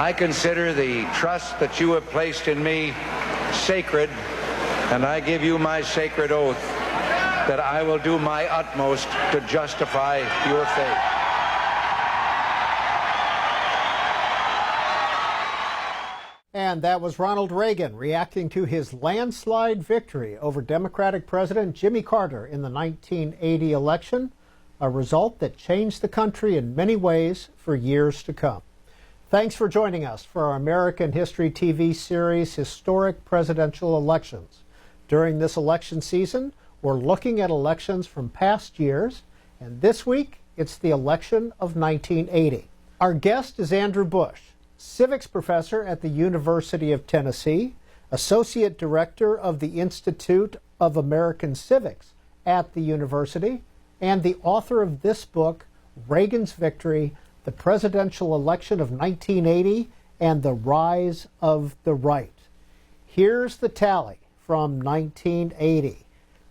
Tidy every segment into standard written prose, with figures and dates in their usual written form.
I consider the trust that you have placed in me sacred, and I give you my sacred oath that I will do my utmost to justify your faith. And that was Ronald Reagan reacting to his landslide victory over Democratic President Jimmy Carter in the 1980 election, a result that changed the country in many ways for years to come. Thanks for joining us for our American History TV series, Historic Presidential Elections. During this election season, we're looking at elections from past years, and this week, it's the election of 1980. Our guest is Andrew Bush, civics professor at the University of Tennessee, associate director of the Institute of American Civics at the university, and the author of this book, Reagan's Victory, the Presidential Election of 1980 and the Rise of the Right. Here's the tally from 1980.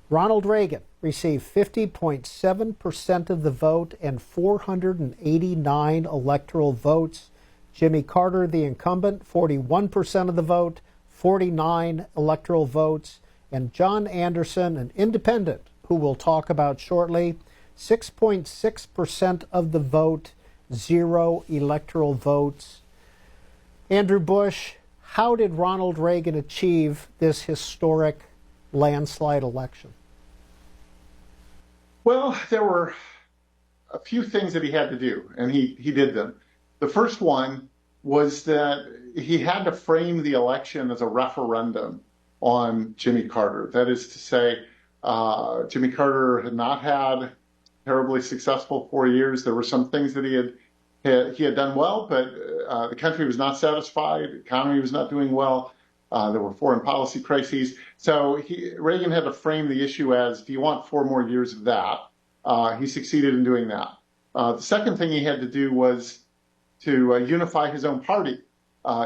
Ronald Reagan received 50.7% of the vote and 489 electoral votes. Jimmy Carter, the incumbent, 41% of the vote, 49 electoral votes. And John Anderson, an independent, who we'll talk about shortly, 6.6% of the vote, 0 electoral votes. Andrew Bush, how did Ronald Reagan achieve this historic landslide election? Well, there were a few things that he had to do, and he did them. The first one was that he had to frame the election as a referendum on Jimmy Carter. That is to say, Jimmy Carter had not had terribly successful 4 years. There were some things that he had done well, but the country was not satisfied. The economy was not doing well. There were foreign policy crises. So Reagan had to frame the issue as, do you want 4 more years of that? He succeeded in doing that. The second thing he had to do was to unify his own party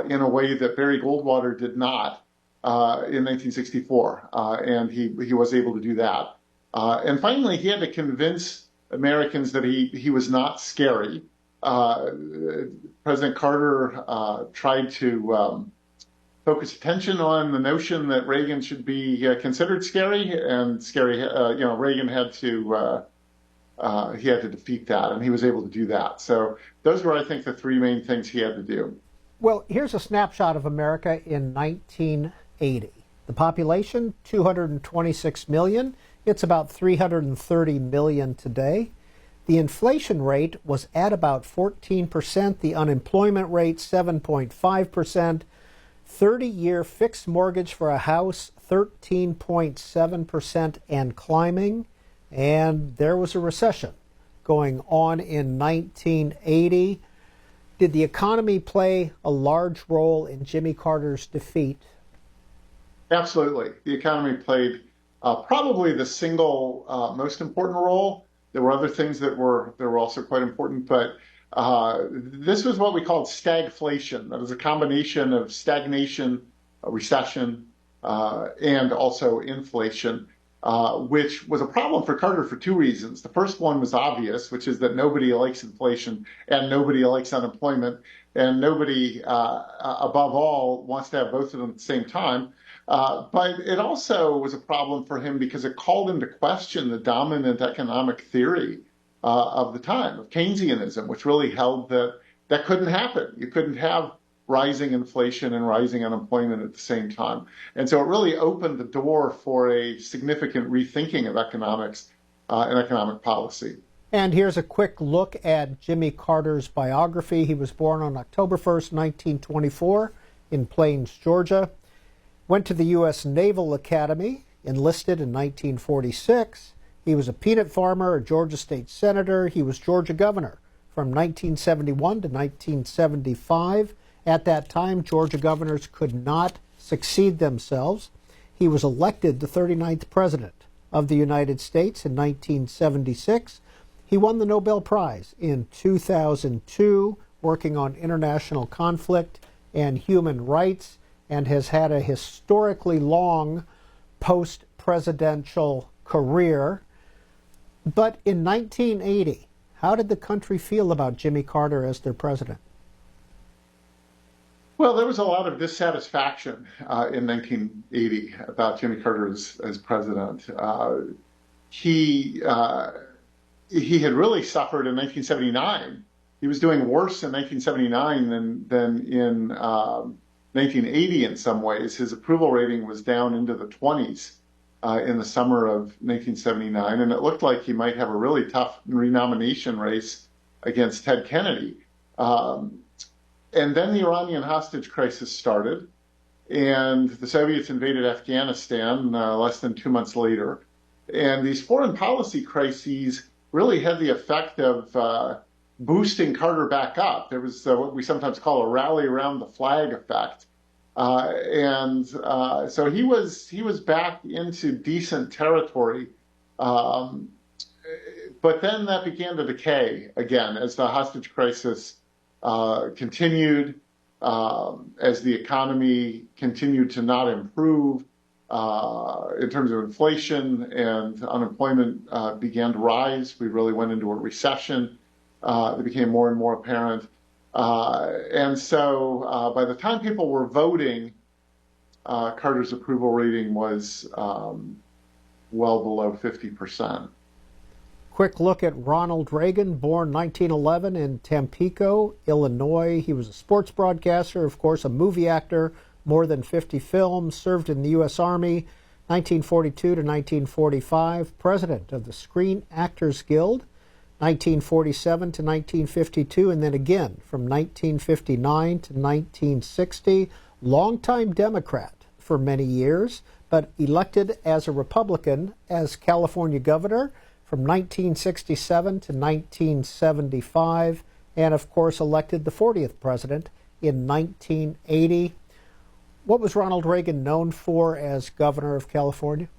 in a way that Barry Goldwater did not in 1964, and he was able to do that. And finally, he had to convince Americans that he was not scary. President Carter tried to focus attention on the notion that Reagan should be considered scary, and Reagan had to defeat that, and he was able to do that. So those were, I think, the 3 main things he had to do. Well, here's a snapshot of America in 1980. The population, 226 million. It's about 330 million today. The inflation rate was at about 14%. The unemployment rate, 7.5%. 30-year fixed mortgage for a house, 13.7% and climbing. And there was a recession going on in 1980. Did the economy play a large role in Jimmy Carter's defeat? Absolutely. The economy played probably the single most important role. There were other things that were also quite important, but this was what we called stagflation. That was a combination of stagnation, recession, and also inflation, which was a problem for Carter for 2 reasons. The first one was obvious, which is that nobody likes inflation and nobody likes unemployment, and nobody, above all, wants to have both of them at the same time. But it also was a problem for him because it called into question the dominant economic theory of the time, of Keynesianism, which really held that couldn't happen. You couldn't have rising inflation and rising unemployment at the same time. And so it really opened the door for a significant rethinking of economics and economic policy. And here's a quick look at Jimmy Carter's biography. He was born on October 1st, 1924 in Plains, Georgia. Went to the U.S. Naval Academy, enlisted in 1946. He was a peanut farmer, a Georgia state senator. He was Georgia governor from 1971 to 1975. At that time, Georgia governors could not succeed themselves. He was elected the 39th president of the United States in 1976. He won the Nobel Prize in 2002, working on international conflict and human rights, and has had a historically long post-presidential career. But in 1980, how did the country feel about Jimmy Carter as their president? Well, there was a lot of dissatisfaction in 1980 about Jimmy Carter as president. He had really suffered in 1979. He was doing worse in 1979 than in 1980 in some ways. His approval rating was down into the 20s in the summer of 1979, and it looked like he might have a really tough renomination race against Ted Kennedy. And then the Iranian hostage crisis started, and the Soviets invaded Afghanistan less than 2 months later. And these foreign policy crises really had the effect of boosting Carter back up. There was what we sometimes call a rally around the flag effect. So he was back into decent territory. But then that began to decay again as the hostage crisis continued, as the economy continued to not improve in terms of inflation, and unemployment began to rise. We really went into a recession. It became more and more apparent. And so by the time people were voting, Carter's approval rating was well below 50%. Quick look at Ronald Reagan, born 1911 in Tampico, Illinois. He was a sports broadcaster, of course, a movie actor, more than 50 films, served in the U.S. Army, 1942 to 1945, president of the Screen Actors Guild, 1947 to 1952, and then again from 1959 to 1960. Longtime Democrat for many years, but elected as a Republican as California governor from 1967 to 1975, and of course elected the 40th president in 1980. What was Ronald Reagan known for as governor of California?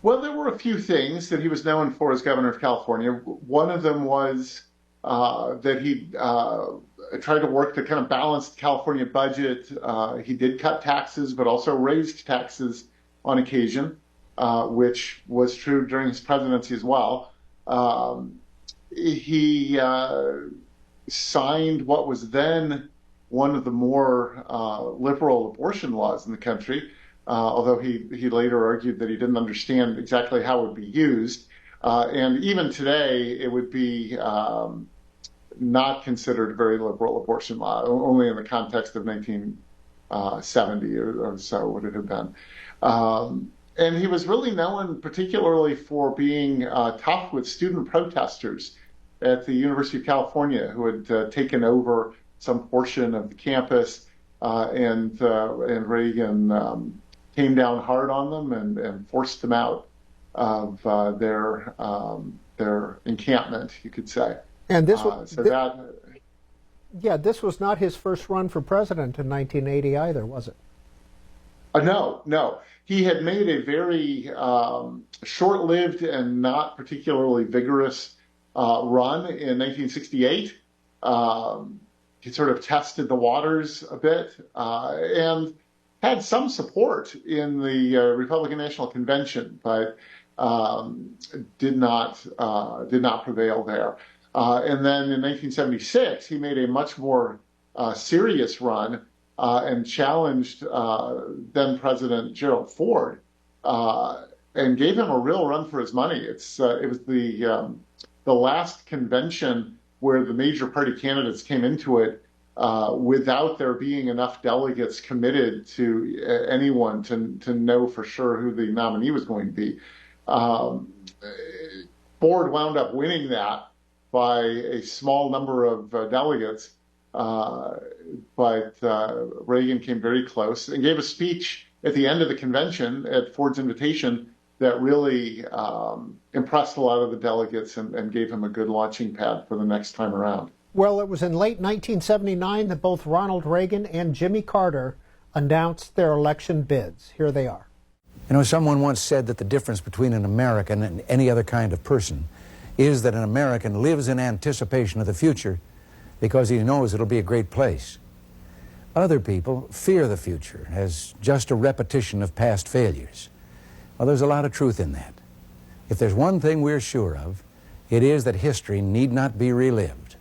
Well, there were a few things that he was known for as governor of California. One of them was that he tried to work to kind of balance the California budget. He did cut taxes, but also raised taxes on occasion, which was true during his presidency as well. He signed what was then one of the more liberal abortion laws in the country, although he later argued that he didn't understand exactly how it would be used. And even today, it would be not considered a very liberal abortion law, only in the context of 1970 or so would it have been. And he was really known particularly for being tough with student protesters at the University of California who had taken over some portion of the campus, and Reagan came down hard on them and forced them out of their encampment, you could say. And this was this was not his first run for president in 1980 either, was it? No. He had made a very short-lived and not particularly vigorous run in 1968. He sort of tested the waters a bit and had some support in the Republican National Convention, but did not prevail there. And then in 1976, he made a much more serious run and challenged then President Gerald Ford and gave him a real run for his money. It was the last convention where the major party candidates came into it without there being enough delegates committed to anyone to know for sure who the nominee was going to be. Ford wound up winning that by a small number of delegates, but Reagan came very close and gave a speech at the end of the convention at Ford's invitation that really impressed a lot of the delegates and gave him a good launching pad for the next time around. Well, it was in late 1979 that both Ronald Reagan and Jimmy Carter announced their election bids. Here they are. You know, someone once said that the difference between an American and any other kind of person is that an American lives in anticipation of the future because he knows it'll be a great place. Other people fear the future as just a repetition of past failures. Well, there's a lot of truth in that. If there's one thing we're sure of, it is that history need not be relived,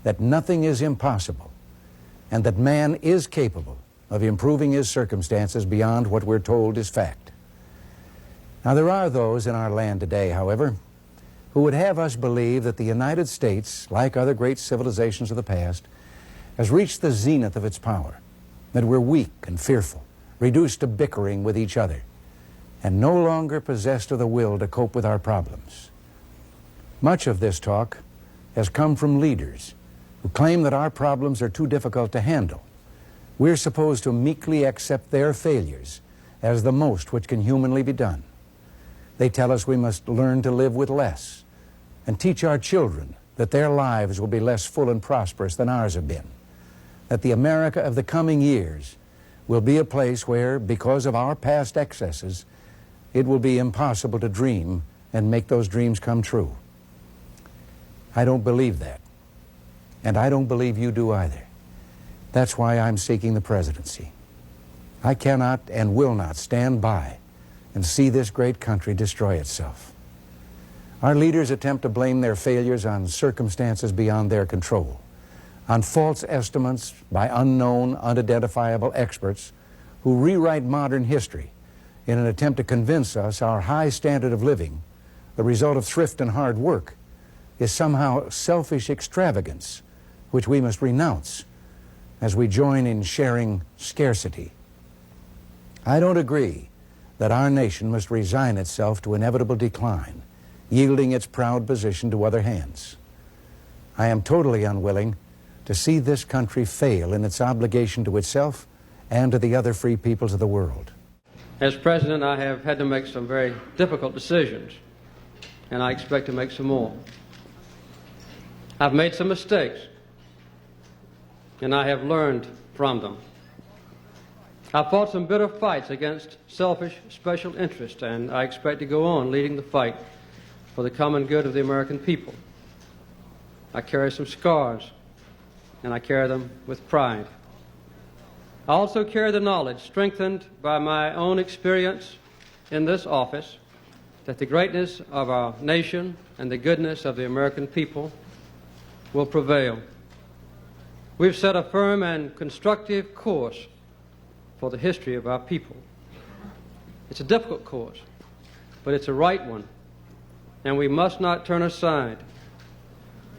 that nothing is impossible. and that man is capable of improving his circumstances beyond what we're told is fact. Now, there are those in our land today, however, who would have us believe that the United States, like other great civilizations of the past, has reached the zenith of its power, that we're weak and fearful, reduced to bickering with each other, and no longer possessed of the will to cope with our problems. Much of this talk has come from leaders who claim that our problems are too difficult to handle. We're supposed to meekly accept their failures as the most which can humanly be done. They tell us we must learn to live with less and teach our children that their lives will be less full and prosperous than ours have been, that the America of the coming years will be a place where, because of our past excesses, it will be impossible to dream and make those dreams come true. I don't believe that, and I don't believe you do either. That's why I'm seeking the presidency. I cannot and will not stand by and see this great country destroy itself. Our leaders attempt to blame their failures on circumstances beyond their control, on false estimates by unknown, unidentifiable experts who rewrite modern history in an attempt to convince us our high standard of living, the result of thrift and hard work, is somehow selfish extravagance, which we must renounce as we join in sharing scarcity. I don't agree that our nation must resign itself to inevitable decline, yielding its proud position to other hands. I am totally unwilling to see this country fail in its obligation to itself and to the other free peoples of the world. As president, I have had to make some very difficult decisions, and I expect to make some more. I've made some mistakes, and I have learned from them. I fought some bitter fights against selfish special interests, and I expect to go on leading the fight for the common good of the American people. I carry some scars, and I carry them with pride. I also carry the knowledge, strengthened by my own experience in this office, that the greatness of our nation and the goodness of the American people will prevail. We've set a firm and constructive course for the history of our people. It's a difficult course, but it's a right one, and we must not turn aside.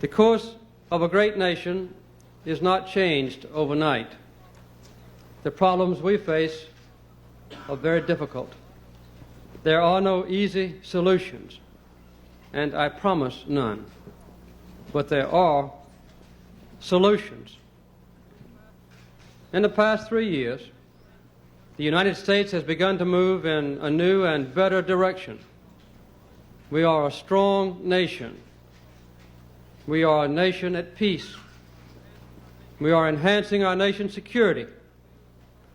The course of a great nation is not changed overnight. The problems we face are very difficult. There are no easy solutions, and I promise none. But there are solutions. In the past 3 years, the United States has begun to move in a new and better direction. We are a strong nation. We are a nation at peace. We are enhancing our nation's security.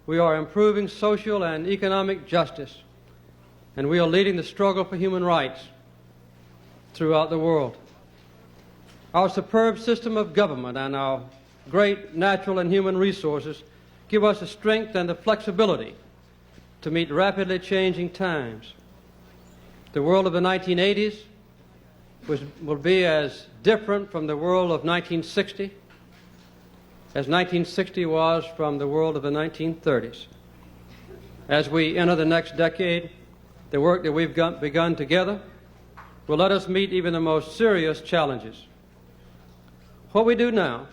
We are improving social and economic justice. And we are leading the struggle for human rights throughout the world. Our superb system of government and our great natural and human resources give us the strength and the flexibility to meet rapidly changing times. The world of the 1980s will be as different from the world of 1960 as 1960 was from the world of the 1930s. As we enter the next decade, the work that we've begun together will let us meet even the most serious challenges. What we do now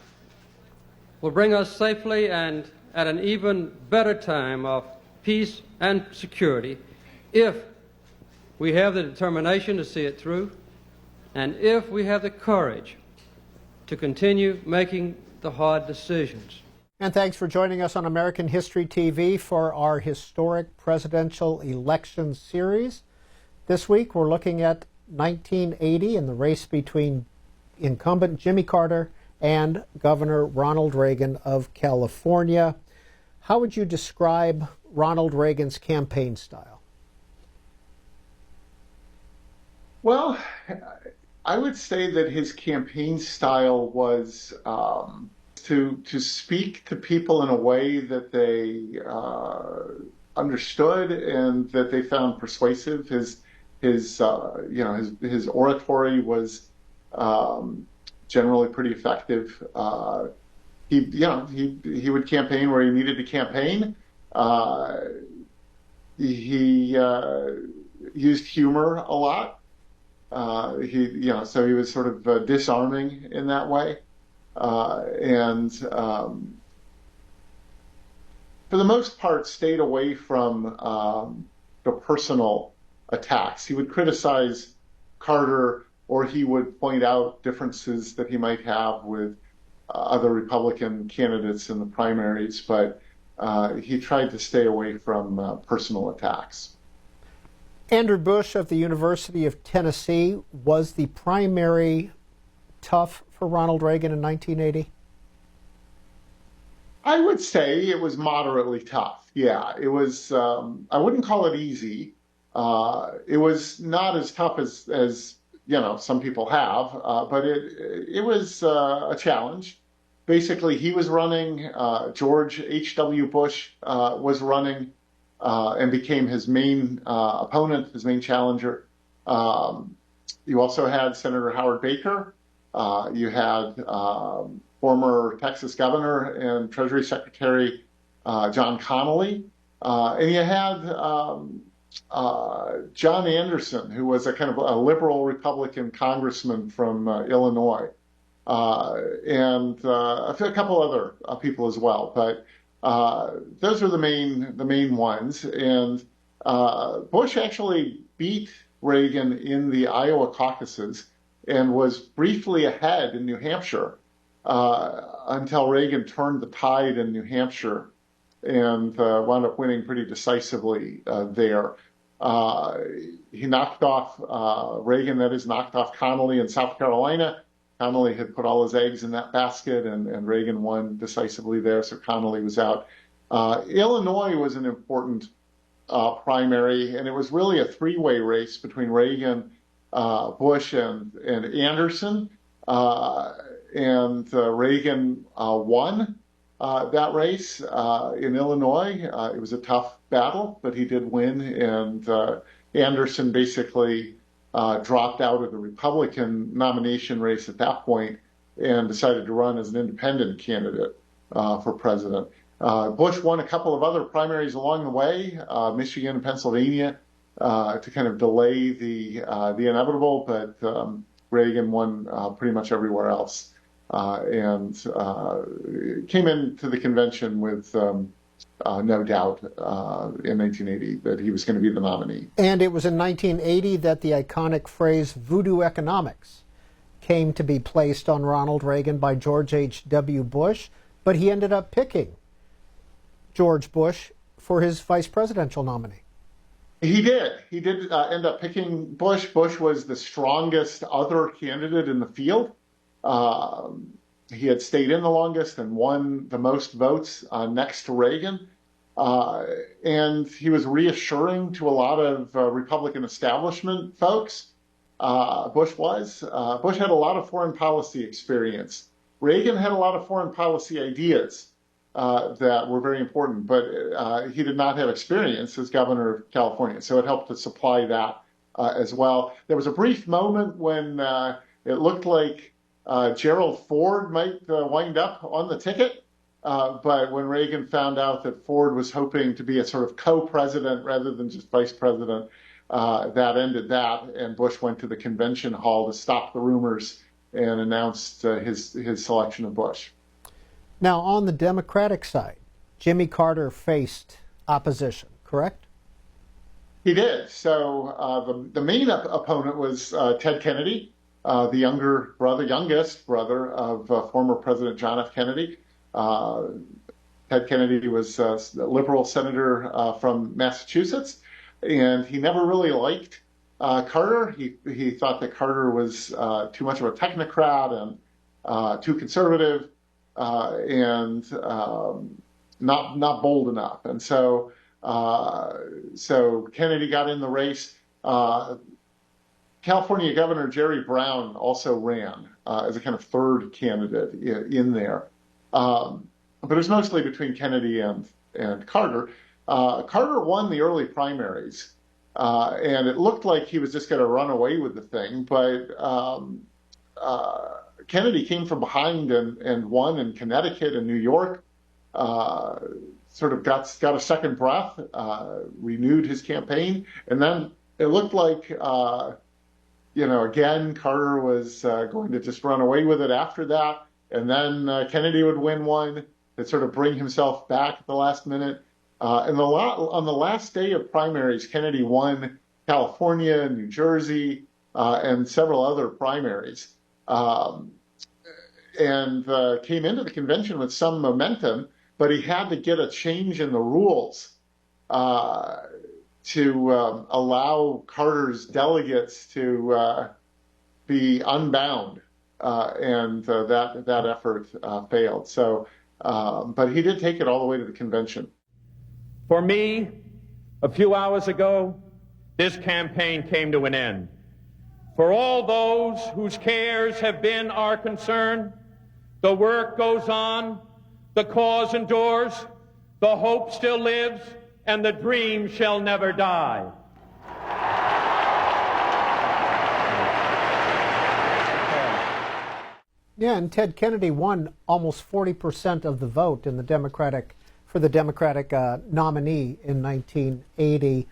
will bring us safely and at an even better time of peace and security if we have the determination to see it through and if we have the courage to continue making the hard decisions. And thanks for joining us on American History TV for our historic presidential election series. This week we're looking at 1980 and the race between incumbent Jimmy Carter and Governor Ronald Reagan of California. How would you describe Ronald Reagan's campaign style? Well, I would say that his campaign style was to speak to people in a way that they understood and that they found persuasive. His oratory was generally pretty effective. he would campaign where he needed to campaign. He used humor a lot. So he was sort of disarming in that way. And for the most part, stayed away from the personal attacks. He would criticize Carter, or he would point out differences that he might have with other Republican candidates in the primaries, but he tried to stay away from personal attacks. Andrew Bush of the University of Tennessee, was the primary tough for Ronald Reagan in 1980? I would say it was moderately tough. Yeah, it was. I wouldn't call it easy. It was not as tough as some people have, but it was a challenge. Basically, he was running. George H.W. Bush was running and became his main opponent, his main challenger. You also had Senator Howard Baker. You had former Texas Governor and Treasury Secretary John Connally. And you had John Anderson, who was a kind of a liberal Republican congressman from Illinois, and a couple other people as well. But those are the main ones. And Bush actually beat Reagan in the Iowa caucuses and was briefly ahead in New Hampshire until Reagan turned the tide in New Hampshire and wound up winning pretty decisively there. He knocked off Reagan, that is, knocked off Connally in South Carolina. Connally had put all his eggs in that basket, and Reagan won decisively there, so Connally was out. Illinois was an important primary, and it was really a three-way race between Reagan, Bush, and Anderson. Reagan won that race in Illinois. It was a tough battle, but he did win, and Anderson basically dropped out of the Republican nomination race at that point and decided to run as an independent candidate for president. Bush won a couple of other primaries along the way, Michigan and Pennsylvania, to kind of delay the inevitable, but Reagan won pretty much everywhere else, and came into the convention with no doubt in 1980 that he was going to be the nominee. And it was in 1980 that the iconic phrase voodoo economics came to be placed on Ronald Reagan by George H.W. Bush, but he ended up picking George Bush for his vice presidential nominee. He did. He did end up picking Bush. Bush was the strongest other candidate in the field. He had stayed in the longest and won the most votes next to Reagan. And he was reassuring to a lot of Republican establishment folks. Bush was. Bush had a lot of foreign policy experience. Reagan had a lot of foreign policy ideas that were very important, but he did not have experience as governor of California. So it helped to supply that as well. There was a brief moment when it looked like Gerald Ford might wind up on the ticket. But when Reagan found out that Ford was hoping to be a sort of co-president rather than just vice president, that ended that, and Bush went to the convention hall to stop the rumors and announced his selection of Bush. Now, on the Democratic side, Jimmy Carter faced opposition, correct? He did. So the main opponent was Ted Kennedy, the youngest brother of former President John F. Kennedy. Ted Kennedy was a liberal senator from Massachusetts, and he never really liked Carter. He thought that Carter was too much of a technocrat and too conservative and not bold enough. And so Kennedy got in the race. California Governor Jerry Brown also ran as a kind of third candidate in there. But it was mostly between Kennedy and Carter. Carter won the early primaries, and it looked like he was just going to run away with the thing. But Kennedy came from behind and won in Connecticut and New York. Sort of got a second breath, renewed his campaign, and then it looked like, again, Carter was going to just run away with it after that, and then Kennedy would win one to sort of bring himself back at the last minute. And on the last day of primaries, Kennedy won California, New Jersey, and several other primaries, and came into the convention with some momentum. But he had to get a change in the rules to allow Carter's delegates to be unbound, and that effort failed. So, but he did take it all the way to the convention. For me, a few hours ago, this campaign came to an end. For all those whose cares have been our concern, the work goes on. The cause endures, the hope still lives, and the dream shall never die. Yeah, and Ted Kennedy won almost 40% of the vote in the Democratic nominee in 1980.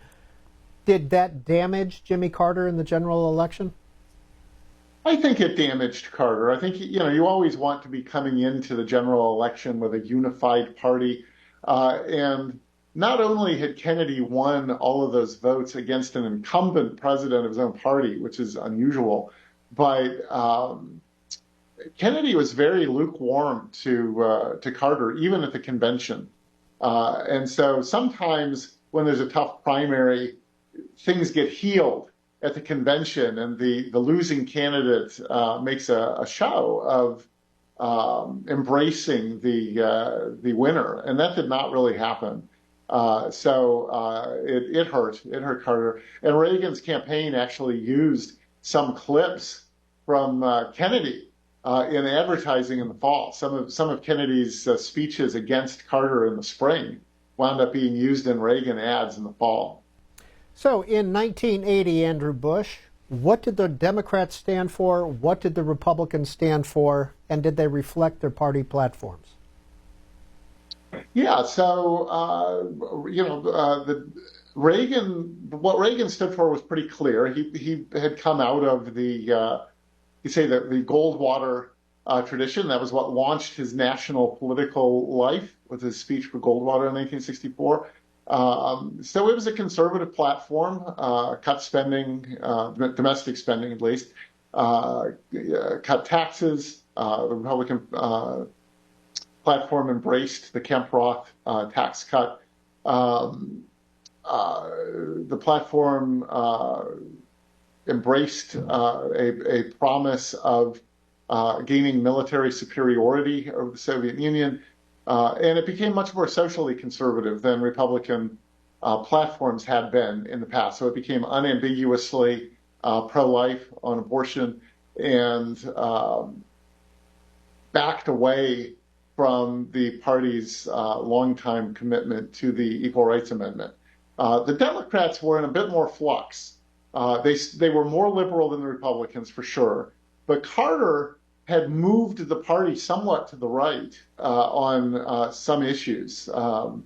Did that damage Jimmy Carter in the general election? I think it damaged Carter. I think, you always want to be coming into the general election with a unified party. And not only had Kennedy won all of those votes against an incumbent president of his own party, which is unusual, but Kennedy was very lukewarm to Carter, even at the convention. And so sometimes when there's a tough primary, things get healed at the convention, and the losing candidate makes a show of embracing the winner, and that did not really happen. So it hurt Carter. And Reagan's campaign actually used some clips from Kennedy in advertising in the fall. Some of Kennedy's speeches against Carter in the spring wound up being used in Reagan ads in the fall. So in 1980, Andrew Bush, what did the Democrats stand for? What did the Republicans stand for? And did they reflect their party platforms? Yeah, so, what Reagan stood for was pretty clear. He had come out of the Goldwater tradition. That was what launched his national political life with his speech for Goldwater in 1964. So it was a conservative platform, cut spending, domestic spending at least, cut taxes. The Republican platform embraced the Kemp-Roth tax cut. The platform embraced a promise of gaining military superiority over the Soviet Union. And it became much more socially conservative than Republican platforms had been in the past. So it became unambiguously pro-life on abortion, and backed away from the party's longtime commitment to the Equal Rights Amendment. The Democrats were in a bit more flux. They were more liberal than the Republicans, for sure. But Carter had moved the party somewhat to the right on some issues. On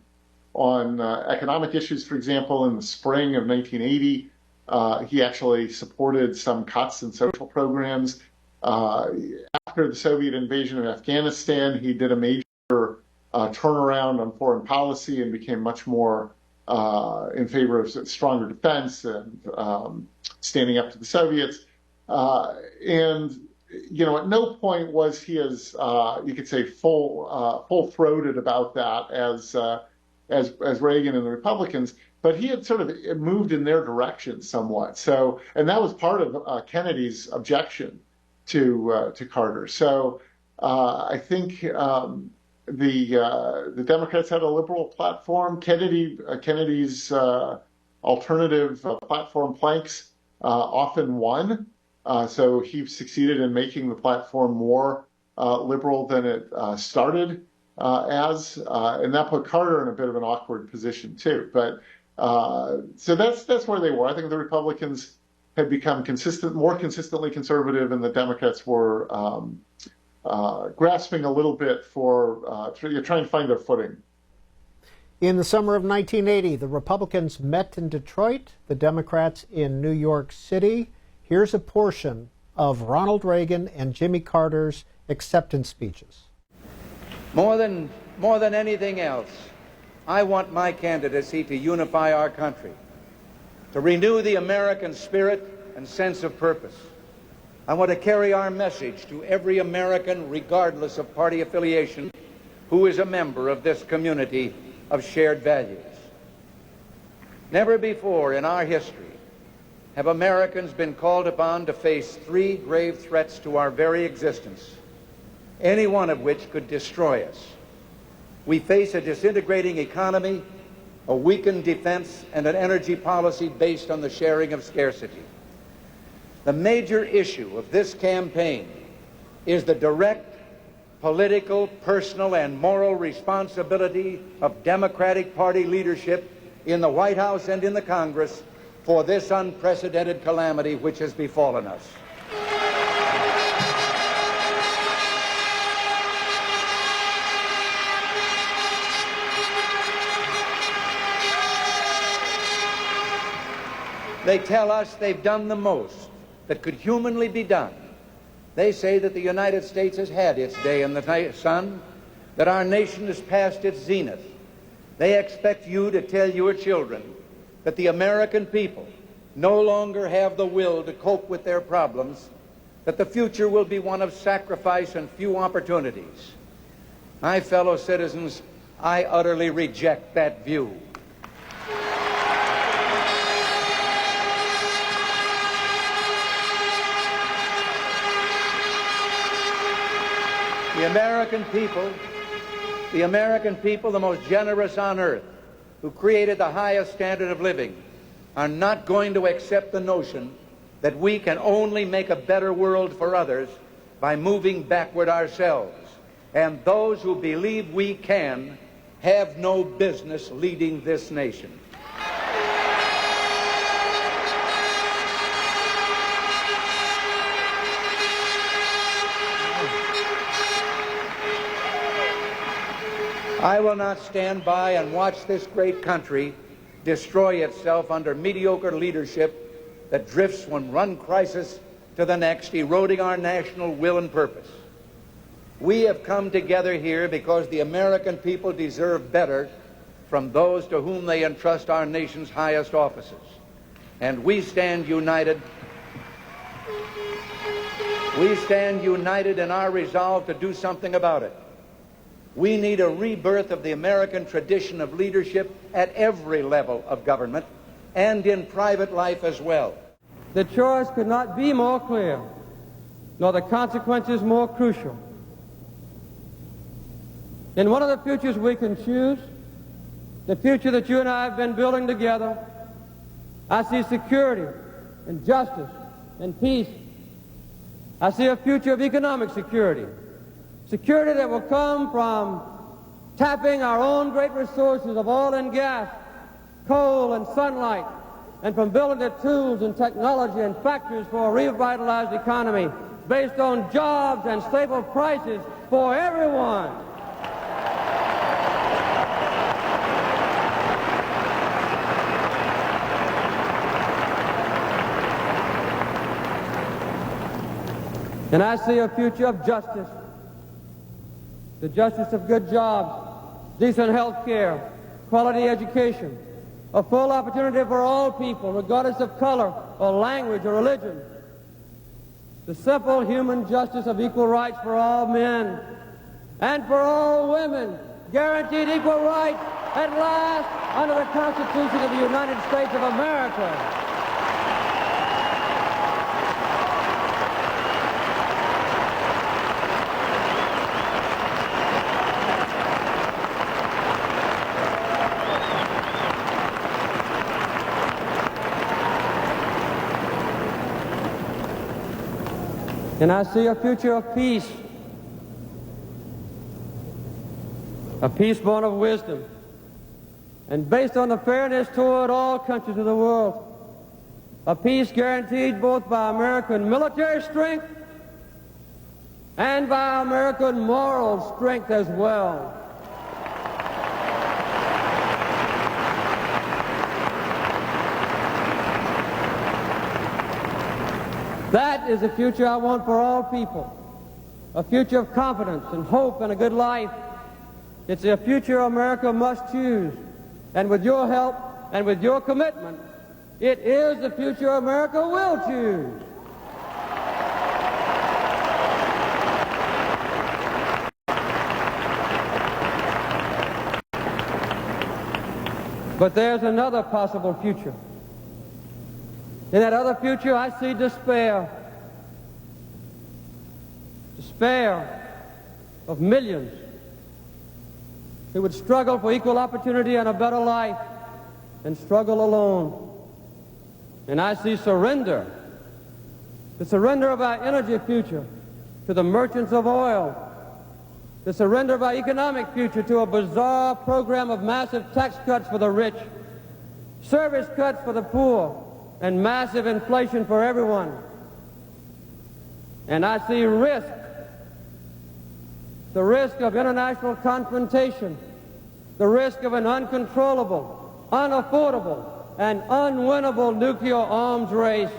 economic issues, for example, in the spring of 1980, he actually supported some cuts in social programs. After the Soviet invasion of Afghanistan, he did a major turnaround on foreign policy and became much more in favor of stronger defense and standing up to the Soviets. And at no point was he as you could say full-throated about that as Reagan and the Republicans, but he had sort of moved in their direction somewhat. So, and that was part of Kennedy's objection to Carter. So I think the Democrats had a liberal platform. Kennedy's alternative platform planks often won. So he succeeded in making the platform more liberal than it started as, and that put Carter in a bit of an awkward position too. But so that's where they were. I think the Republicans had become more consistently conservative, and the Democrats were grasping a little bit for trying to find their footing. In the summer of 1980, the Republicans met in Detroit, the Democrats in New York City. Here's a portion of Ronald Reagan and Jimmy Carter's acceptance speeches. More than anything else, I want my candidacy to unify our country, to renew the American spirit and sense of purpose. I want to carry our message to every American, regardless of party affiliation, who is a member of this community of shared values. Never before in our history have Americans been called upon to face three grave threats to our very existence, any one of which could destroy us. We face a disintegrating economy, a weakened defense, and an energy policy based on the sharing of scarcity. The major issue of this campaign is the direct political, personal, and moral responsibility of Democratic Party leadership in the White House and in the Congress for this unprecedented calamity which has befallen us. They tell us they've done the most that could humanly be done. They say that the United States has had its day in the sun, that our nation has passed its zenith. They expect you to tell your children that the American people no longer have the will to cope with their problems, that the future will be one of sacrifice and few opportunities. My fellow citizens, I utterly reject that view. The American people, the most generous on earth, who created the highest standard of living, are not going to accept the notion that we can only make a better world for others by moving backward ourselves. And those who believe we can have no business leading this nation. I will not stand by and watch this great country destroy itself under mediocre leadership that drifts from one crisis to the next, eroding our national will and purpose. We have come together here because the American people deserve better from those to whom they entrust our nation's highest offices. And we stand united. We stand united in our resolve to do something about it. We need a rebirth of the American tradition of leadership at every level of government and in private life as well. The choice could not be more clear, nor the consequences more crucial. In one of the futures we can choose, the future that you and I have been building together, I see security and justice and peace. I see a future of economic security. Security that will come from tapping our own great resources of oil and gas, coal and sunlight, and from building the tools and technology and factories for a revitalized economy based on jobs and stable prices for everyone. And I see a future of justice. The justice of good jobs, decent health care, quality education, a full opportunity for all people, regardless of color or language or religion. The simple human justice of equal rights for all men and for all women, guaranteed equal rights at last under the Constitution of the United States of America. And I see a future of peace, a peace born of wisdom, and based on the fairness toward all countries of the world. a peace guaranteed both by American military strength and by American moral strength as well. That is the future I want for all people, a future of confidence and hope and a good life. It's a future America must choose, and with your help and with your commitment, it is the future America will choose. But there's another possible future. In that other future, I see despair. Despair of millions who would struggle for equal opportunity and a better life and struggle alone. And I see surrender, the surrender of our energy future to the merchants of oil, the surrender of our economic future to a bizarre program of massive tax cuts for the rich, service cuts for the poor, and massive inflation for everyone. And I see risk, the risk of international confrontation, the risk of an uncontrollable, unaffordable, and unwinnable nuclear arms race.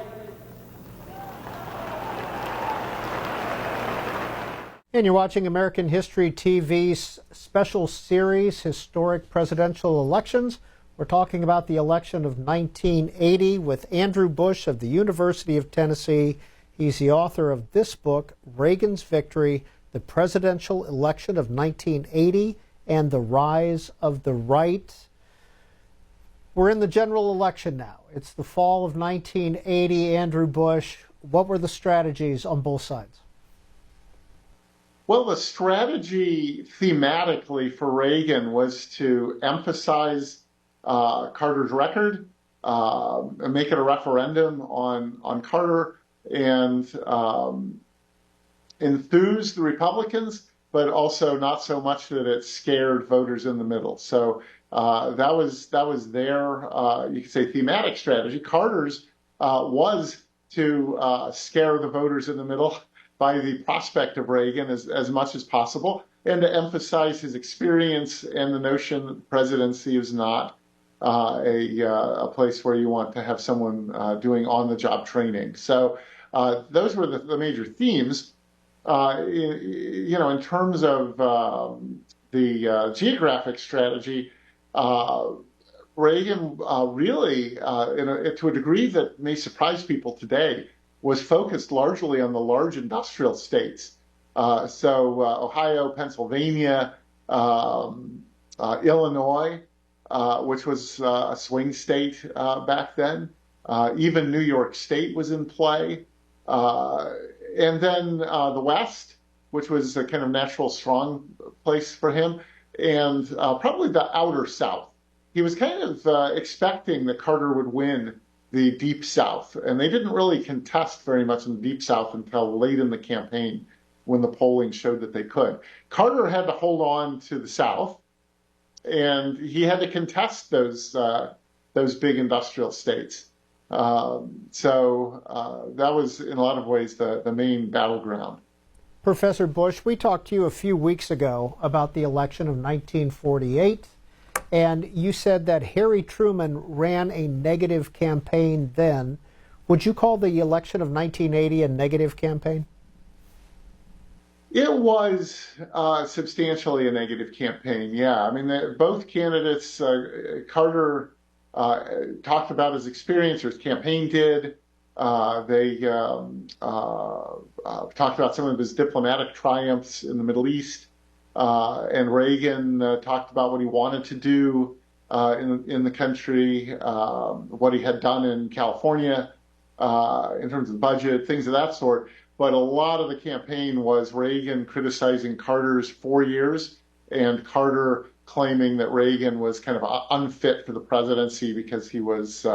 And you're watching American History TV's special series, Historic Presidential Elections. We're talking about the election of 1980 with Andrew Bush of the University of Tennessee. He's the author of this book, Reagan's Victory, the Presidential Election of 1980 and the Rise of the Right. We're in the general election now. It's the fall of 1980. Andrew Bush, what were the strategies on both sides? Well, the strategy thematically for Reagan was to emphasize Carter's record, and make it a referendum on Carter, and enthuse the Republicans, but also not so much that it scared voters in the middle. So that was their you could say thematic strategy. Carter's was to scare the voters in the middle by the prospect of Reagan as much as possible, and to emphasize his experience and the notion that the presidency is not a place where you want to have someone doing on-the-job training. So those were the major themes. In terms of the geographic strategy, Reagan really, to a degree that may surprise people today, was focused largely on the large industrial states. So Ohio, Pennsylvania, Illinois, which was a swing state back then. Even New York State was in play. And then the West, which was a kind of natural strong place for him, and probably the outer South. He was kind of expecting that Carter would win the Deep South, and they didn't really contest very much in the Deep South until late in the campaign when the polling showed that they could. Carter had to hold on to the South, and he had to contest those big industrial states. So that was, in a lot of ways, the main battleground. Professor Bush, we talked to you a few weeks ago about the election of 1948, and you said that Harry Truman ran a negative campaign then. Would you call the election of 1980 a negative campaign? It was substantially a negative campaign, yeah. I mean, both candidates, Carter talked about his experience, or his campaign did. They talked about some of his diplomatic triumphs in the Middle East. And Reagan talked about what he wanted to do in the country, what he had done in California in terms of budget, things of that sort. But a lot of the campaign was Reagan criticizing Carter's 4 years, and Carter claiming that Reagan was kind of unfit for the presidency because he was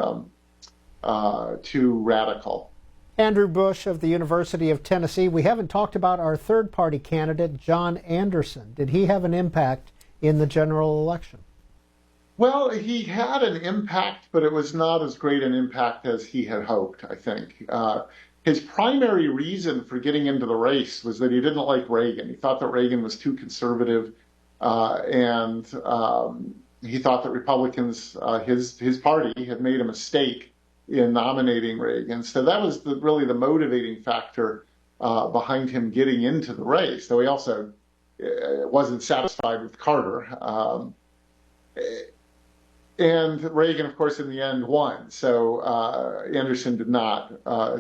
too radical. Andrew Bush of the University of Tennessee. We haven't talked about our third-party candidate, John Anderson. Did he have an impact in the general election? Well, he had an impact, but it was not as great an impact as he had hoped, I think. His primary reason for getting into the race was that he didn't like Reagan. He thought that Reagan was too conservative, and he thought that Republicans, his party, had made a mistake in nominating Reagan. So that was really the motivating factor behind him getting into the race, though he also wasn't satisfied with Carter. And Reagan, of course, in the end won. So Anderson did not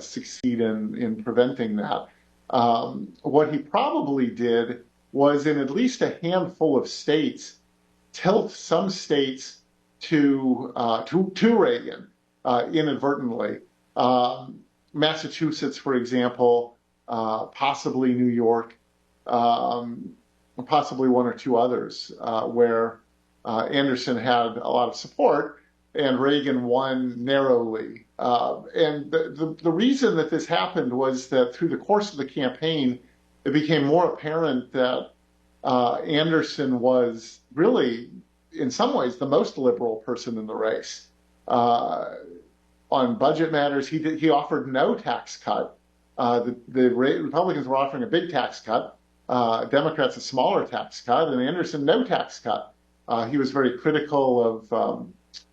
succeed in preventing that. What he probably did was, in at least a handful of states, tilt some states to Reagan inadvertently. Massachusetts, for example, possibly New York, possibly one or two others, where Anderson had a lot of support, and Reagan won narrowly. And the reason that this happened was that through the course of the campaign, it became more apparent that Anderson was really, in some ways, the most liberal person in the race. On budget matters, he offered no tax cut. The Republicans were offering a big tax cut, Democrats a smaller tax cut, and Anderson no tax cut. He was very critical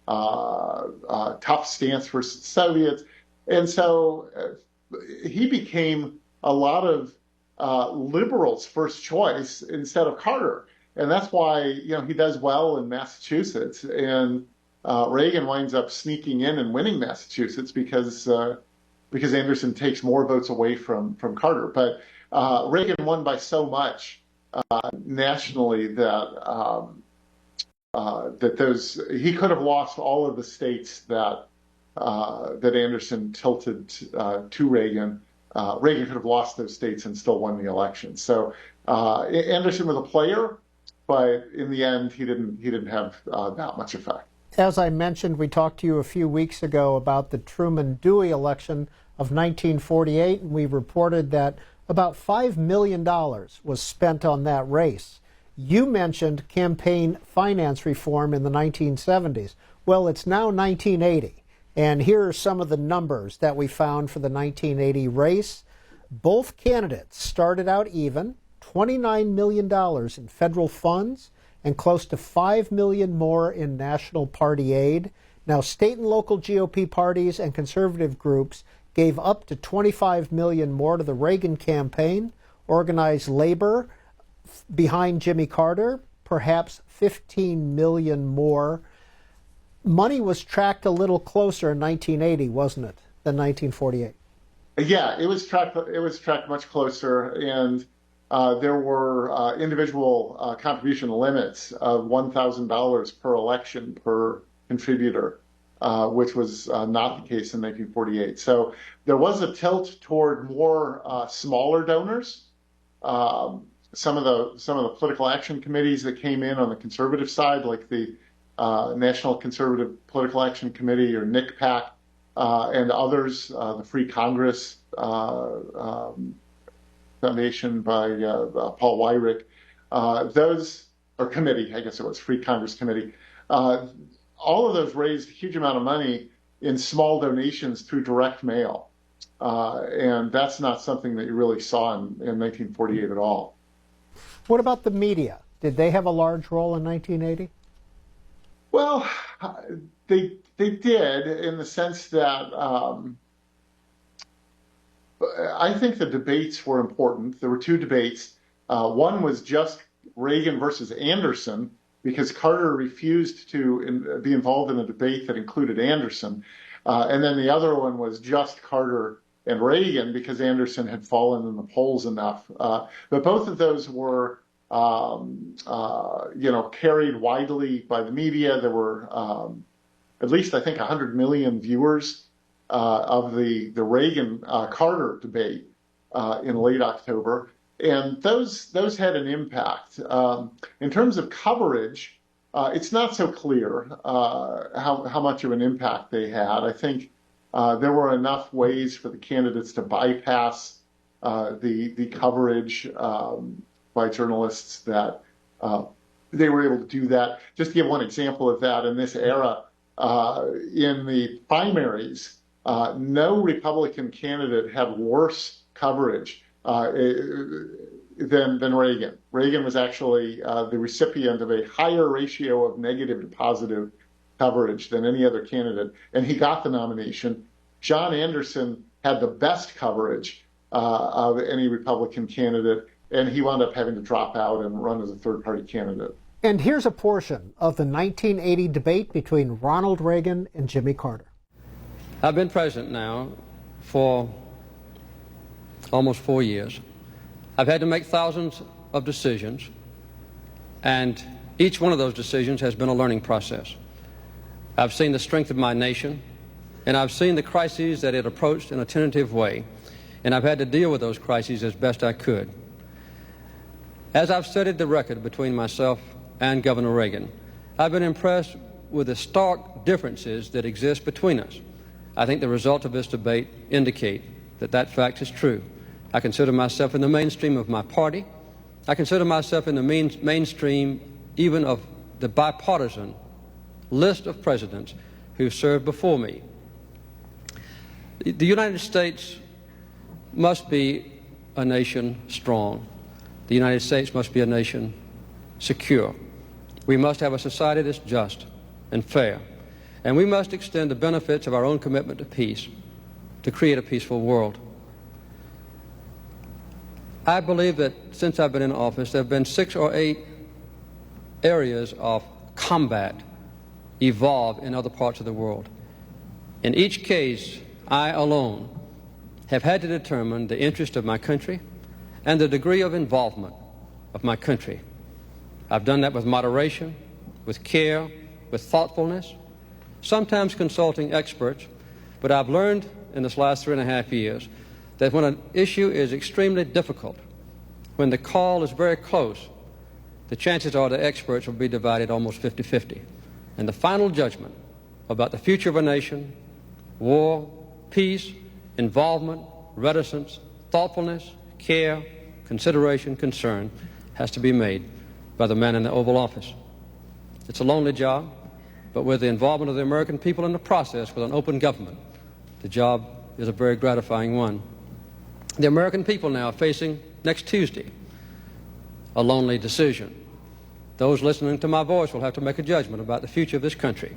of tough stance versus Soviets. And so he became a lot of liberals' first choice instead of Carter. And that's why, he does well in Massachusetts. And Reagan winds up sneaking in and winning Massachusetts because Anderson takes more votes away from Carter. But Reagan won by so much nationally that he could have lost all of the states that Anderson tilted to Reagan. Reagan could have lost those states and still won the election. So Anderson was a player, but in the end, he didn't have that much effect. As I mentioned, we talked to you a few weeks ago about the Truman-Dewey election of 1948, and we reported that about $5 million was spent on that race. You mentioned campaign finance reform in the 1970s. Well, it's now 1980, and here are some of the numbers that we found for the 1980 race. Both candidates started out even, $29 million in federal funds and close to $5 million more in national party aid. Now, state and local GOP parties and conservative groups gave up to $25 million more to the Reagan campaign, organized labor behind Jimmy Carter, perhaps $15 million more. Money was tracked a little closer in 1980, wasn't it, than 1948? Yeah, it was tracked much closer, and there were individual contribution limits of $1,000 per election per contributor, which was not the case in 1948. So there was a tilt toward more smaller donors. Some of the political action committees that came in on the conservative side, like the National Conservative Political Action Committee or NCPAC, and others, the Free Congress Foundation by Paul Weyrich, committee, I guess it was, Free Congress Committee. All of those raised a huge amount of money in small donations through direct mail. And that's not something that you really saw in 1948 at all. What about the media? Did they have a large role in 1980? Well, they did, in the sense that I think the debates were important. There were two debates. One was just Reagan versus Anderson, because Carter refused to be involved in a debate that included Anderson. And then the other one was just Carter and Reagan, because Anderson had fallen in the polls enough. But both of those were, carried widely by the media. There were at least, I think, 100 million viewers of the Reagan-Carter debate in late October. And those had an impact. In terms of coverage, it's not so clear how much of an impact they had. I think there were enough ways for the candidates to bypass the coverage by journalists that they were able to do that. Just to give one example of that, in this era, in the primaries, no Republican candidate had worse coverage than Reagan. Reagan was actually the recipient of a higher ratio of negative to positive coverage than any other candidate, and he got the nomination. John Anderson had the best coverage of any Republican candidate, and he wound up having to drop out and run as a third-party candidate. And here's a portion of the 1980 debate between Ronald Reagan and Jimmy Carter. I've been president now for almost 4 years. I've had to make thousands of decisions, and each one of those decisions has been a learning process. I've seen the strength of my nation, and I've seen the crises that it approached in a tentative way, and I've had to deal with those crises as best I could. As I've studied the record between myself and Governor Reagan, I've been impressed with the stark differences that exist between us. I think the results of this debate indicate that that fact is true. I consider myself in the mainstream of my party. I consider myself in the mainstream even of the bipartisan list of presidents who served before me. The United States must be a nation strong. The United States must be a nation secure. We must have a society that's just and fair, and we must extend the benefits of our own commitment to peace to create a peaceful world. I believe that since I've been in office, there have been 6 or 8 areas of combat evolved in other parts of the world. In each case, I alone have had to determine the interest of my country and the degree of involvement of my country. I've done that with moderation, with care, with thoughtfulness, sometimes consulting experts, but I've learned in this last 3.5 years that when an issue is extremely difficult, when the call is very close, the chances are the experts will be divided almost 50-50. And the final judgment about the future of a nation, war, peace, involvement, reticence, thoughtfulness, care, consideration, concern, has to be made by the man in the Oval Office. It's a lonely job, but with the involvement of the American people in the process with an open government, the job is a very gratifying one. The American people now are facing, next Tuesday, a lonely decision. Those listening to my voice will have to make a judgment about the future of this country.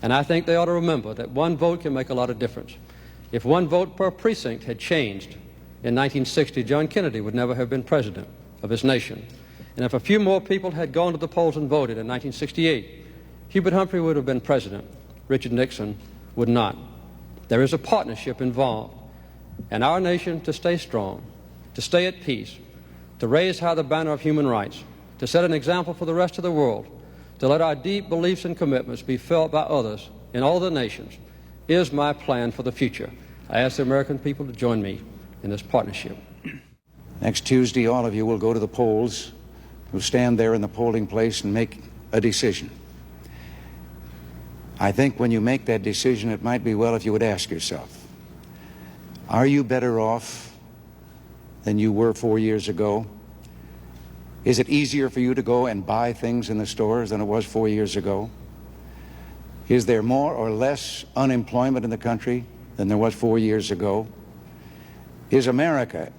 And I think they ought to remember that one vote can make a lot of difference. If one vote per precinct had changed in 1960, John Kennedy would never have been president of his nation. And if a few more people had gone to the polls and voted in 1968, Hubert Humphrey would have been president. Richard Nixon would not. There is a partnership involved. And our nation, to stay strong, to stay at peace, to raise high the banner of human rights, to set an example for the rest of the world, to let our deep beliefs and commitments be felt by others in all the nations, is my plan for the future. I ask the American people to join me in this partnership. Next Tuesday, all of you will go to the polls, will stand there in the polling place and make a decision. I think when you make that decision, it might be well if you would ask yourself, are you better off than you were 4 years ago? Is it easier for you to go and buy things in the stores than it was 4 years ago? Is there more or less unemployment in the country than there was 4 years ago? Is America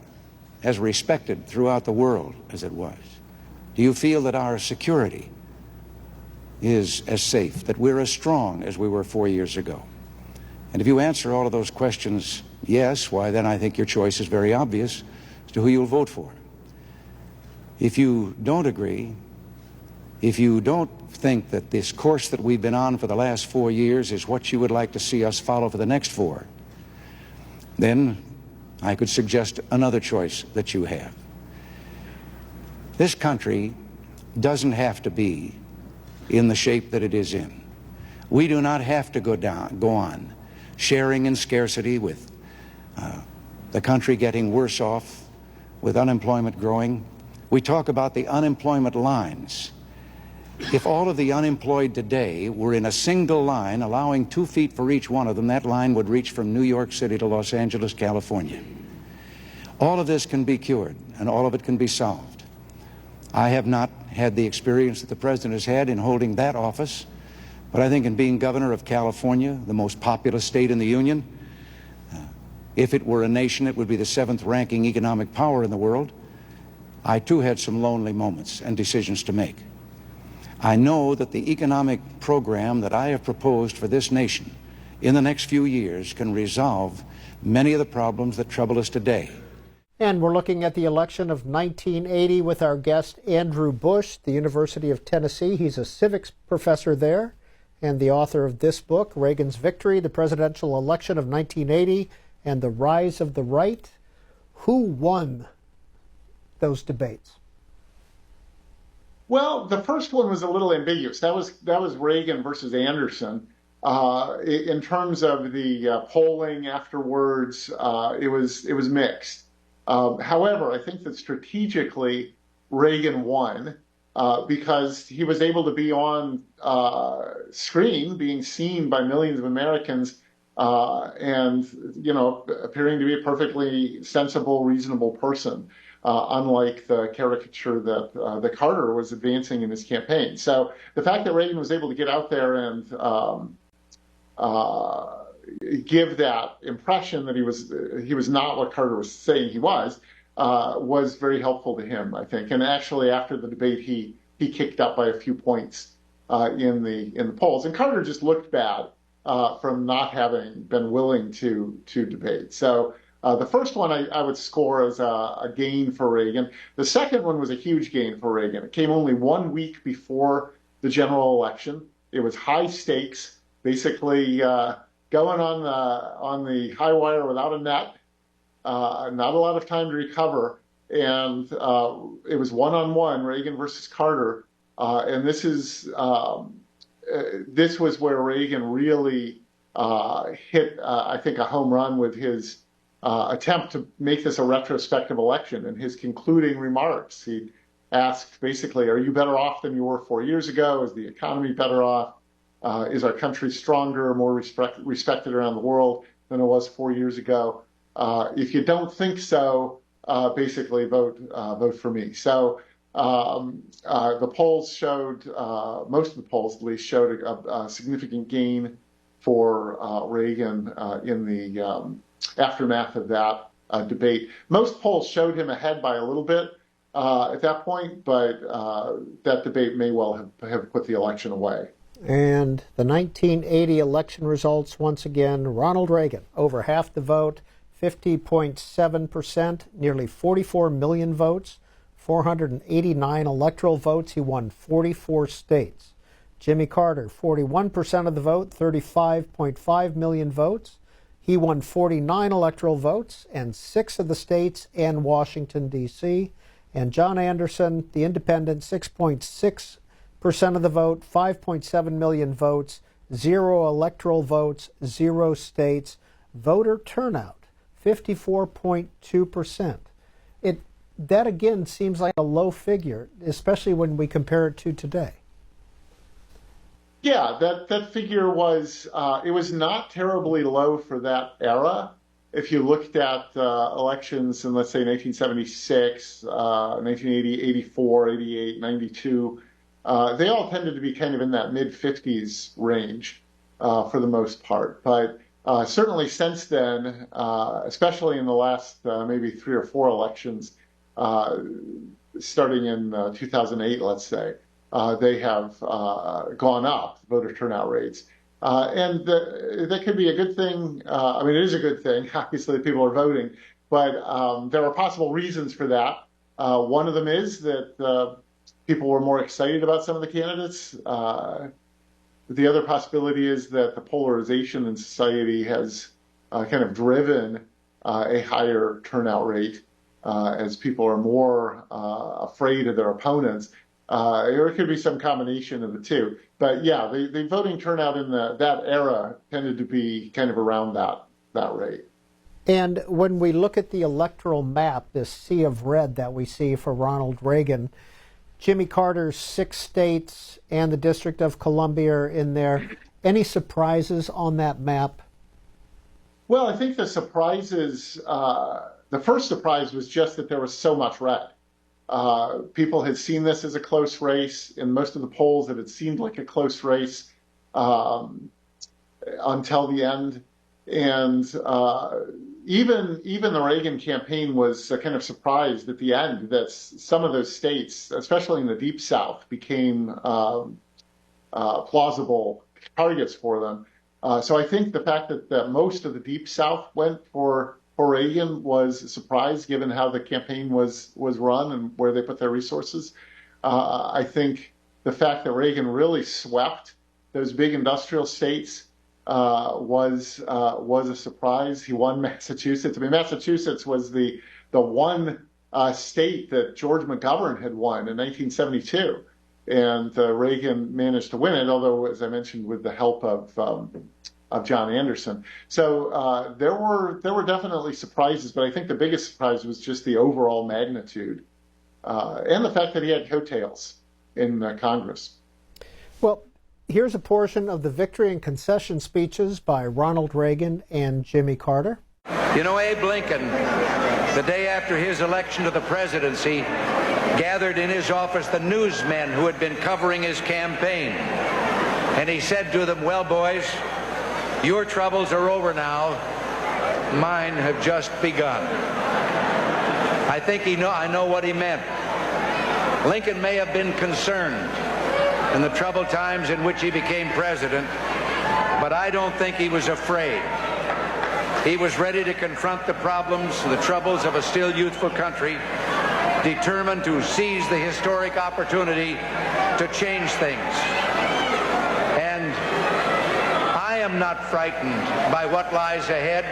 as respected throughout the world as it was? Do you feel that our security is as safe, that we're as strong as we were 4 years ago? And if you answer all of those questions yes, why then I think your choice is very obvious as to who you'll vote for. If you don't agree, if you don't think that this course that we've been on for the last 4 years is what you would like to see us follow for the next 4, then I could suggest another choice that you have. This country doesn't have to be in the shape that it is in. We do not have to go on sharing in scarcity with the country getting worse off, with unemployment growing. We talk about the unemployment lines. If all of the unemployed today were in a single line, allowing 2 feet for each one of them, that line would reach from New York City to Los Angeles, California. All of this can be cured, and all of it can be solved. I have not had the experience that the president has had in holding that office, but I think in being governor of California, the most populous state in the Union, if it were a nation, it would be the 7th ranking economic power in the world. I too had some lonely moments and decisions to make. I know that the economic program that I have proposed for this nation in the next few years can resolve many of the problems that trouble us today. And we're looking at the election of 1980 with our guest Andrew Bush, the University of Tennessee. He's a civics professor there and the author of this book, Reagan's Victory, the Presidential Election of 1980 and the Rise of the Right. Who won those debates? Well, the first one was a little ambiguous. That was Reagan versus Anderson. In terms of the polling afterwards, it was mixed. However, I think that strategically Reagan won because he was able to be on screen, being seen by millions of Americans, and appearing to be a perfectly sensible, reasonable person, unlike the caricature that Carter was advancing in his campaign. So the fact that Reagan was able to get out there and give that impression that he was not what Carter was saying he was very helpful to him, I think. And actually, after the debate, he kicked up by a few points in the polls. And Carter just looked bad from not having been willing to debate. So the first one I would score as a gain for Reagan. The second one was a huge gain for Reagan. It came only 1 week before the general election. It was high stakes, basically going on the high wire without a net, not a lot of time to recover, and it was one-on-one, Reagan versus Carter, and this was where Reagan really hit, I think, a home run with his attempt to make this a retrospective election. In his concluding remarks, he asked basically, "Are you better off than you were 4 years ago? Is the economy better off? Is our country stronger, more respected around the world than it was 4 years ago? If you don't think so, basically vote for me." So the polls showed, most of the polls at least, showed a significant gain for Reagan in the aftermath of that debate. Most polls showed him ahead by a little bit at that point, but that debate may well have put the election away. And the 1980 election results, once again, Ronald Reagan, over half the vote, 50.7%, nearly 44 million votes, 489 electoral votes. He won 44 states. Jimmy Carter, 41% of the vote, 35.5 million votes. He won 49 electoral votes and 6 of the states and Washington, D.C. And John Anderson, the independent, 6.6% of the vote, 5.7 million votes, 0 electoral votes, 0 states. Voter turnout, 54.2%. That again seems like a low figure, especially when we compare it to today. Yeah, that figure was, it was not terribly low for that era. If you looked at elections in, let's say, 1976, 1980, 84, 88, 92, they all tended to be kind of in that mid-50s range for the most part. But certainly since then, especially in the last maybe 3 or 4 elections, starting in 2008, let's say, they have gone up, voter turnout rates. And that could be a good thing. I mean, it is a good thing. Obviously, people are voting. But there are possible reasons for that. One of them is that people were more excited about some of the candidates. The other possibility is that the polarization in society has kind of driven a higher turnout rate as people are more afraid of their opponents. Or it could be some combination of the two. But yeah, the voting turnout in that era tended to be kind of around that rate. And when we look at the electoral map, this sea of red that we see for Ronald Reagan, Jimmy Carter's 6 states and the District of Columbia are in there. Any surprises on that map? Well, I think the surprises, the first surprise was just that there was so much red. People had seen this as a close race. In most of the polls, it had seemed like a close race until the end. And even the Reagan campaign was kind of surprised at the end that some of those states, especially in the Deep South, became plausible targets for them. So I think the fact that most of the Deep South went for Reagan was a surprise, given how the campaign was run and where they put their resources. I think the fact that Reagan really swept those big industrial states was a surprise. He won Massachusetts. I mean, Massachusetts was the one state that George McGovern had won in 1972, and Reagan managed to win it. Although, as I mentioned, with the help of John Anderson. So there were definitely surprises, but I think the biggest surprise was just the overall magnitude and the fact that he had coattails in Congress. Well, here's a portion of the victory and concession speeches by Ronald Reagan and Jimmy Carter. You know, Abe Lincoln, the day after his election to the presidency, gathered in his office the newsmen who had been covering his campaign. And he said to them, "Well, boys, your troubles are over now. Mine have just begun." I think I know what he meant. Lincoln may have been concerned in the troubled times in which he became president, but I don't think he was afraid. He was ready to confront the problems, the troubles of a still youthful country, determined to seize the historic opportunity to change things. And I am not frightened by what lies ahead,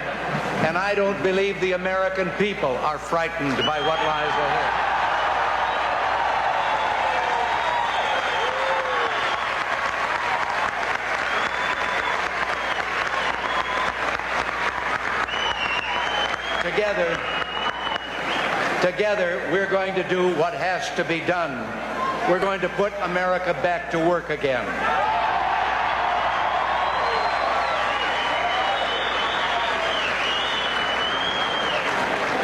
and I don't believe the American people are frightened by what lies ahead. Together, we're going to do what has to be done. We're going to put America back to work again.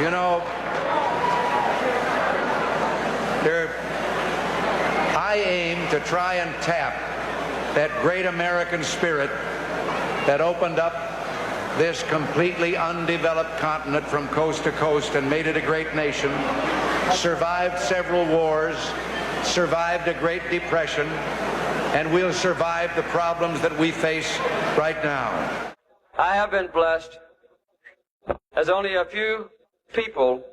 You know, I aim to try and tap that great American spirit that opened up this completely undeveloped continent from coast to coast and made it a great nation, survived several wars, survived a Great Depression, and will survive the problems that we face right now. I have been blessed, as only a few people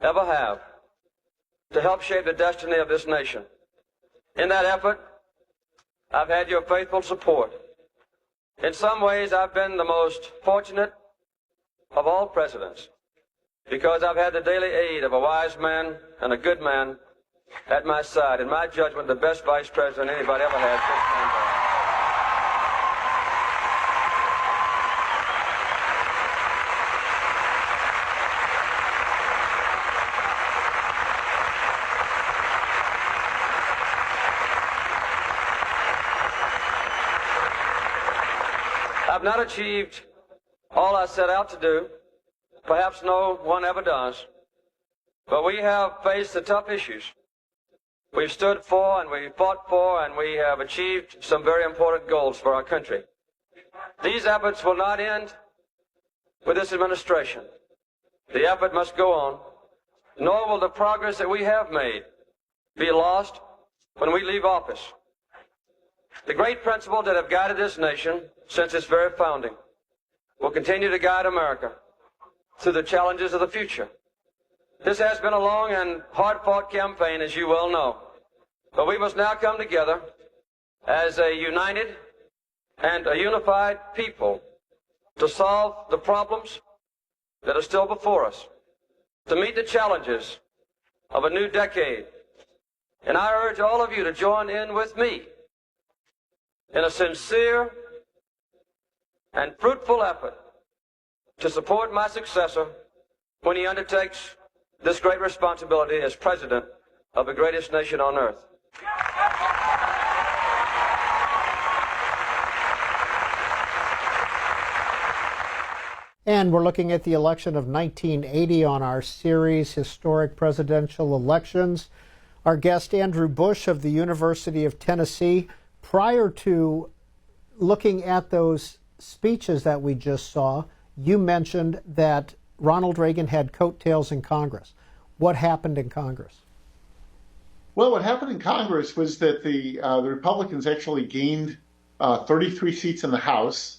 ever have, to help shape the destiny of this nation. In that effort, I've had your faithful support. In some ways, I've been the most fortunate of all presidents, because I've had the daily aid of a wise man and a good man at my side. In my judgment, the best vice president anybody ever had. I've not achieved all I set out to do. Perhaps no one ever does. But we have faced the tough issues. We've stood for and we fought for and we have achieved some very important goals for our country. These efforts will not end with this administration. The effort must go on, nor will the progress that we have made be lost when we leave office. The great principles that have guided this nation since its very founding will continue to guide America through the challenges of the future. This has been a long and hard-fought campaign, as you well know. But we must now come together as a united and a unified people to solve the problems that are still before us, to meet the challenges of a new decade. And I urge all of you to join in with me in a sincere and fruitful effort to support my successor when he undertakes this great responsibility as president of the greatest nation on earth. And we're looking at the election of 1980 on our series, Historic Presidential Elections. Our guest, Andrew Bush of the University of Tennessee. Prior to looking at those speeches that we just saw, you mentioned that Ronald Reagan had coattails in Congress. What happened in Congress? Well, what happened in Congress was that the Republicans actually gained 33 seats in the House,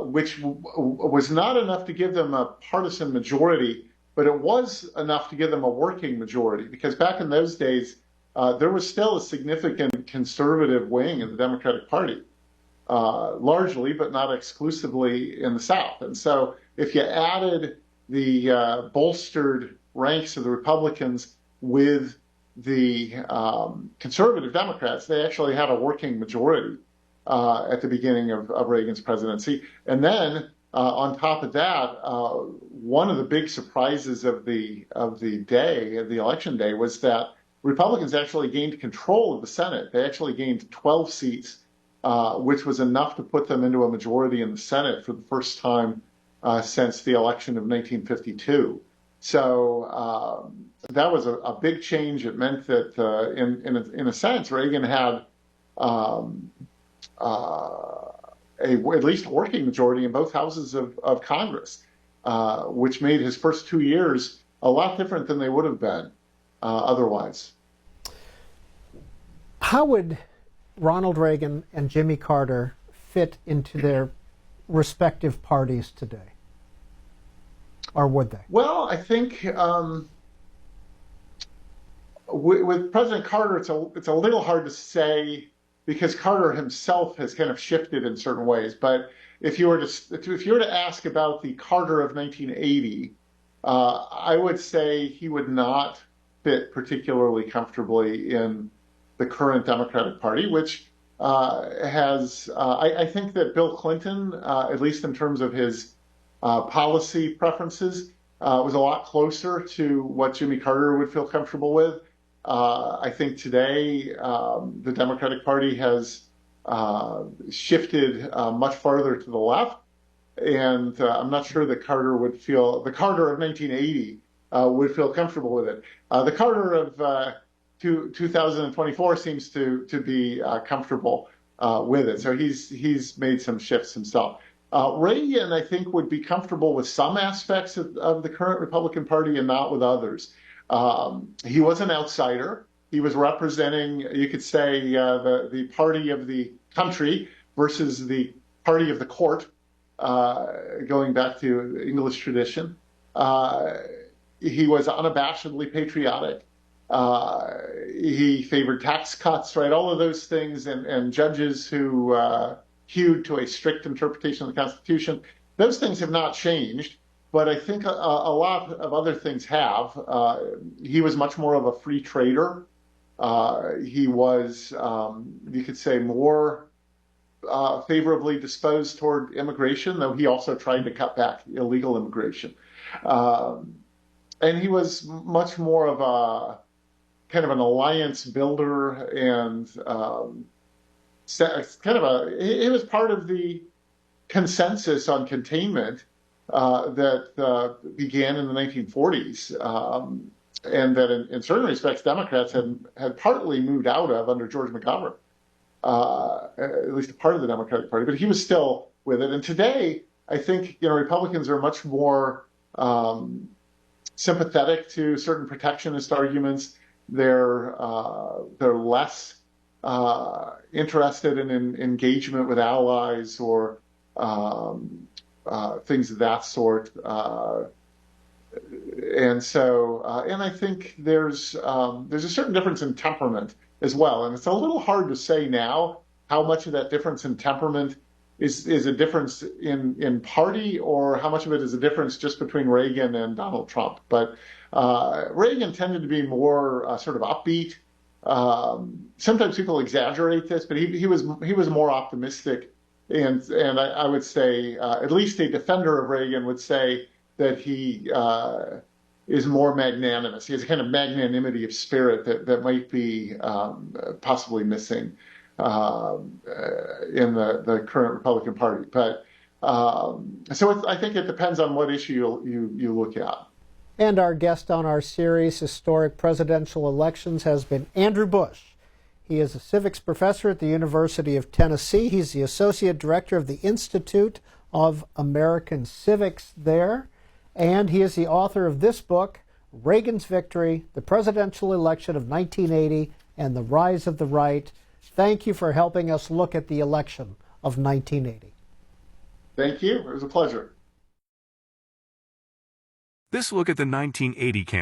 which was not enough to give them a partisan majority, but it was enough to give them a working majority, because back in those days, there was still a significant conservative wing of the Democratic Party, largely, but not exclusively in the South. And so if you added the bolstered ranks of the Republicans with the conservative Democrats, they actually had a working majority at the beginning of Reagan's presidency. And then on top of that, one of the big surprises of the election day, was that Republicans actually gained control of the Senate. They actually gained 12 seats, which was enough to put them into a majority in the Senate for the first time since the election of 1952. So that was a big change. It meant that, in a sense, Reagan had at least a working majority in both houses of Congress, which made his first 2 years a lot different than they would have been otherwise. How would Ronald Reagan and Jimmy Carter fit into their respective parties today? Or would they? Well, I think with President Carter, it's a little hard to say, because Carter himself has kind of shifted in certain ways. But if you were to ask about the Carter of 1980, I would say he would not fit particularly comfortably in the current Democratic Party, which has, I think that Bill Clinton, at least in terms of his policy preferences, was a lot closer to what Jimmy Carter would feel comfortable with. I think today the Democratic Party has shifted much farther to the left, and I'm not sure that the Carter of 1980 would feel comfortable with it. The Carter of 2024 seems to be comfortable with it, so he's made some shifts himself. Reagan, I think, would be comfortable with some aspects of the current Republican Party and not with others. He was an outsider. He was representing, you could say, the party of the country versus the party of the court, going back to English tradition. He was unabashedly patriotic. He favored tax cuts, right? All of those things, and judges who hewed to a strict interpretation of the Constitution. Those things have not changed. But I think a lot of other things have. He was much more of a free trader. He was, you could say, more favorably disposed toward immigration, though he also tried to cut back illegal immigration. And he was much more of a kind of an alliance builder, and it was part of the consensus on containment that began in the 1940s, and that in certain respects Democrats had partly moved out of under George McGovern, at least a part of the Democratic Party, but he was still with it. And today, I think Republicans are much more sympathetic to certain protectionist arguments. They're less interested in engagement with allies or things of that sort, and I think there's a certain difference in temperament as well, and it's a little hard to say now how much of that difference in temperament is a difference in party, or how much of it is a difference just between Reagan and Donald Trump. But Reagan tended to be more sort of upbeat. Sometimes people exaggerate this, but he was more optimistic. And I would say, at least a defender of Reagan would say that he is more magnanimous. He has a kind of magnanimity of spirit that might be possibly missing in the current Republican Party. But So I think it depends on what issue you look at. And our guest on our series, Historic Presidential Elections, has been Andrew Bush. He is a civics professor at the University of Tennessee. He's the associate director of the Institute of American Civics there. And he is the author of this book, Reagan's Victory, the Presidential Election of 1980 and the Rise of the Right. Thank you for helping us look at the election of 1980. Thank you. It was a pleasure. This look at the 1980 campaign